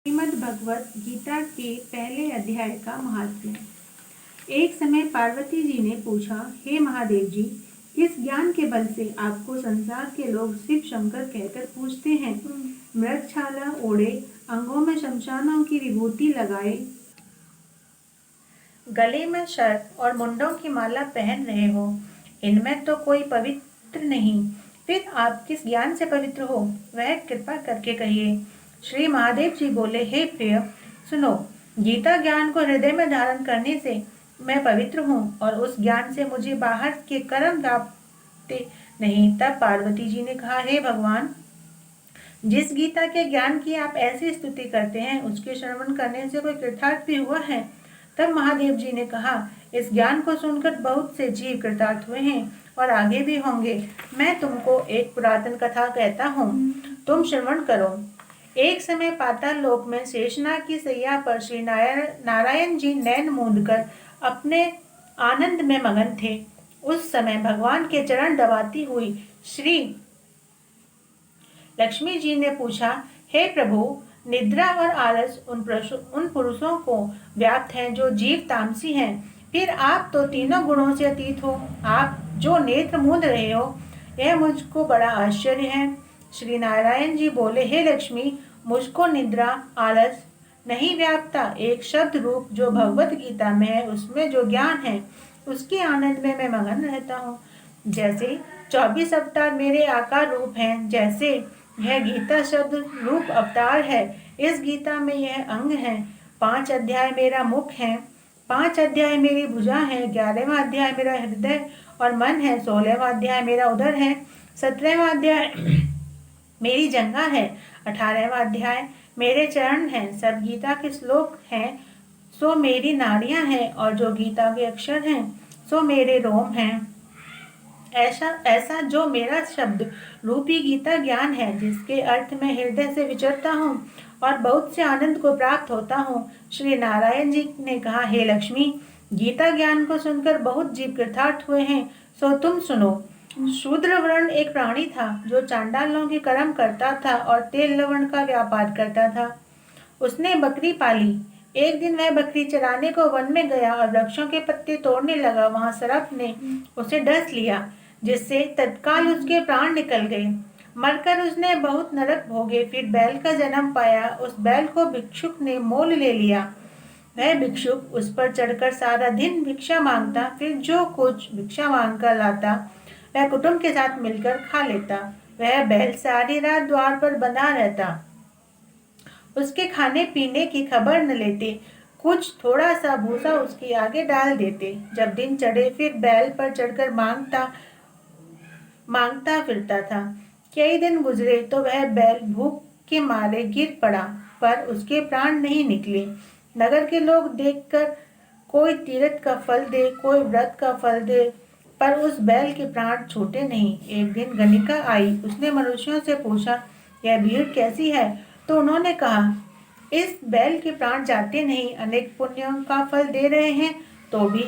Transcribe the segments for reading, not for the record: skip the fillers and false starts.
श्रीमद् भगवत गीता के पहले अध्याय का महात्म्य। एक समय पार्वती जी ने पूछा, हे महादेव जी, किस ज्ञान के बल से आपको संसार के लोग शिव शंकर कहकर पूछते हैं? मृगछाला ओढ़े, अंगों में शमशानों की विभूति लगाए, गले में सर्प और मुंडों की माला पहन रहे हो, इनमें तो कोई पवित्र नहीं। फिर आप किस ज्ञान से पवित्र हो, वह कृपा करके कहिए। श्री महादेव जी बोले, हे प्रिय, सुनो, गीता ज्ञान को हृदय में धारण करने से मैं पवित्र हूँ और उस ज्ञान से मुझे बाहर के कर्म व्यापते नहीं। तब पार्वती जी ने कहा, हे भगवान, जिस गीता के ज्ञान की आप ऐसी स्तुति करते हैं, उसके श्रवण करने से कोई कृतार्थ भी हुआ है? तब महादेव जी ने कहा, इस ज्ञान को सुनकर बहुत से जीव कृतार्थ हुए हैं और आगे भी होंगे। मैं तुमको एक पुरातन कथा कहता हूँ, तुम श्रवण करो। एक समय पाताल लोक में शेषनाग की सैया पर श्री नारायण जी नैन मूंदकर अपने आनंद में मगन थे। उस समय भगवान के चरण दबाती हुई श्री लक्ष्मी जी ने पूछा, हे प्रभु, निद्रा और आलस उन पुरुषों को व्याप्त हैं जो जीव तामसी हैं। फिर आप तो तीनों गुणों से अतीत हो। आप जो नेत्र मूंद रहे हो, यह मुझको बड़ा आश्चर्य है। श्री नारायण जी बोले, हे लक्ष्मी, मुझको निद्रा आलस नहीं व्यापता। एक शब्द रूप जो भगवत गीता में है, उसमें जो ज्ञान है, उसके आनंद में मैं मगन रहता हूँ। जैसे 24 अवतार मेरे आकार रूप हैं, जैसे यह गीता शब्द रूप अवतार है, इस गीता में यह अंग है। 5 अध्याय मेरा मुख है, 5 अध्याय मेरी भुजा है, 11वां अध्याय मेरा हृदय और मन है, 16वां अध्याय मेरा उदर है, 17वां अध्याय मेरी जंघा है, 18वां अध्याय मेरे चरण हैं। सब गीता के श्लोक हैं, सो मेरी नाड़ियां हैं, और जो गीता के अक्षर हैं, सो मेरे रोम हैं। ऐसा जो मेरा शब्द रूपी गीता ज्ञान है, जिसके अर्थ में हृदय से विचरता हूँ और बहुत से आनंद को प्राप्त होता हूँ। श्री नारायण जी ने कहा, हे लक्ष्मी, गीता ज्ञान को सुनकर बहुत जीव कृतार्थ हुए हैं, सो तुम सुनो। शूद्र वर्ण एक प्राणी था जो चांडालों के कर्म करता था और तेल लवण का व्यापार करता था। उसने बकरी पाली। एक दिन वह बकरी चराने को वन में गया और वृक्षों के पत्ते तोड़ने लगा। वहां सर्प ने उसे डस लिया, जिससे तत्काल उसके प्राण निकल गए। मरकर उसने बहुत नरक भोगे। फिर बैल का जन्म पाया। उस बैल को भिक्षुक ने मोल ले लिया। वह भिक्षुक उस पर चढ़कर सारा दिन भिक्षा मांगता। फिर जो कुछ भिक्षा मांग कर लाता, वह कुटुंब के साथ मिलकर खा लेता। वह बैल सारी रात द्वार पर बंधा रहता। उसके खाने पीने की खबर न लेते। कुछ थोड़ा सा भूसा उसके आगे डाल देते। जब दिन चढ़े, फिर बैल पर चढ़कर मांगता फिरता था। कई दिन गुजरे तो वह बैल भूख के मारे गिर पड़ा, पर उसके प्राण नहीं निकले। नगर के लोग देखकर कोई तीर्थ का फल दे, कोई व्रत का फल दे, पर उस बैल के प्राण छूटे नहीं। एक दिन गणिका आई। उसने मनुष्यों से पूछा, यह भीड़ कैसी है? तो उन्होंने कहा, इस बैल के प्राण जाते नहीं, अनेक पुण्यों का फल दे रहे हैं, तो भी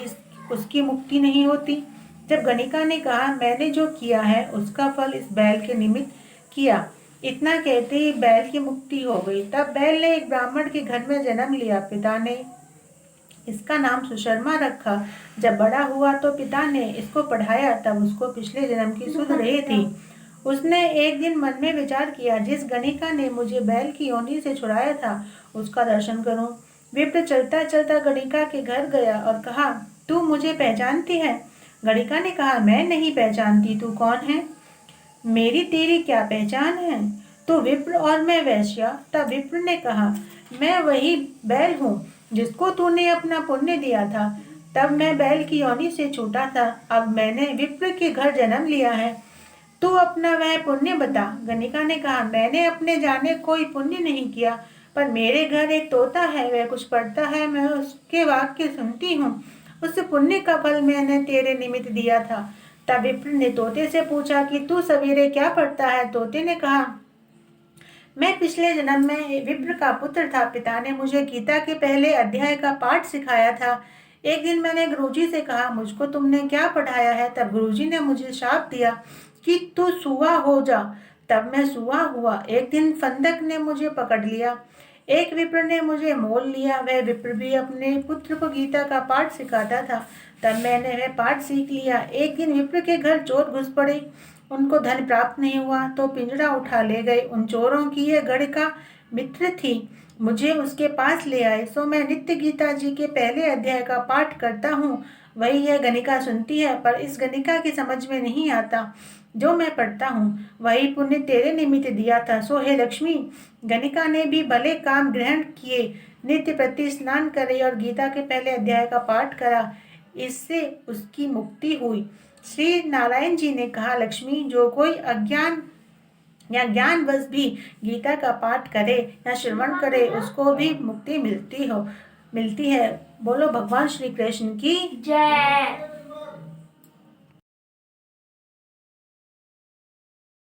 उसकी मुक्ति नहीं होती। जब गणिका ने कहा, मैंने जो किया है उसका फल इस बैल के निमित्त किया, इतना कहते ही बैल की मुक्ति हो गई। तब बैल ने एक ब्राह्मण के घर में जन्म लिया। पिता ने इसका नाम सुशर्मा रखा। जब बड़ा हुआ तो पिता ने इसको पढ़ाया। तब उसको पिछले जन्म की सुध रही थी। उसने एक दिन मन में विचार किया, जिस गणिका ने मुझे बैल की योनि से छुड़ाया था, उसका दर्शन करूं। विप्र चलता चलता गणिका के घर गया और कहा, तू मुझे पहचानती है? गणिका ने कहा, मैं नहीं पहचानती, तू कौन है? मेरी तेरी क्या पहचान है? तो विप्र और मैं वैश्या। तब विप्र ने कहा, मैं वही बैल हूँ जिसको तूने अपना पुण्य दिया था। तब मैं बैल की योनि से छूटा था। अब मैंने विप्र के घर जन्म लिया है। तू अपना वह पुण्य बता। गणिका ने कहा, मैंने अपने जाने कोई पुण्य नहीं किया, पर मेरे घर एक तोता है, वह कुछ पढ़ता है, मैं उसके वाक्य सुनती हूँ। उस पुण्य का फल मैंने तेरे निमित्त दिया था। तब विप्र ने तोते से पूछा कि तू सवेरे क्या पढ़ता है? तोते ने कहा, मैं पिछले जन्म में विप्र का पुत्र था। पिता ने मुझे गीता के पहले अध्याय का पाठ सिखाया था। एक दिन मैंने गुरुजी से कहा, मुझको तुमने क्या पढ़ाया है? तब गुरुजी ने मुझे शाप दिया कि तू सूआ हो जा। तब मैं सूआ हुआ। एक दिन फंदक ने मुझे पकड़ लिया। एक विप्र ने मुझे मोल लिया। वह विप्र भी अपने पुत्र को गीता का पाठ सिखाता था। तब मैंने वह पाठ सीख लिया। एक दिन विप्र के घर चोर घुस पड़े। उनको धन प्राप्त नहीं हुआ तो पिंजड़ा उठा ले गए। उन चोरों की यह गणिका मित्र थी। मुझे उसके पास ले आए। सो मैं नित्य गीता जी के पहले अध्याय का पाठ करता हूँ। वही यह गणिका सुनती है, पर इस गणिका की समझ में नहीं आता जो मैं पढ़ता हूँ। वही पुण्य तेरे निमित्त दिया था। सो हे लक्ष्मी, गणिका ने भी भले काम ग्रहण किए, नित्य प्रति स्नान करे और गीता के पहले अध्याय का पाठ करा। इससे उसकी मुक्ति हुई। श्री नारायण जी ने कहा, लक्ष्मी, जो कोई अज्ञान या ज्ञानवश भी गीता का पाठ करे या श्रवण करे, उसको भी मुक्ति मिलती है। बोलो भगवान श्री कृष्ण की जय।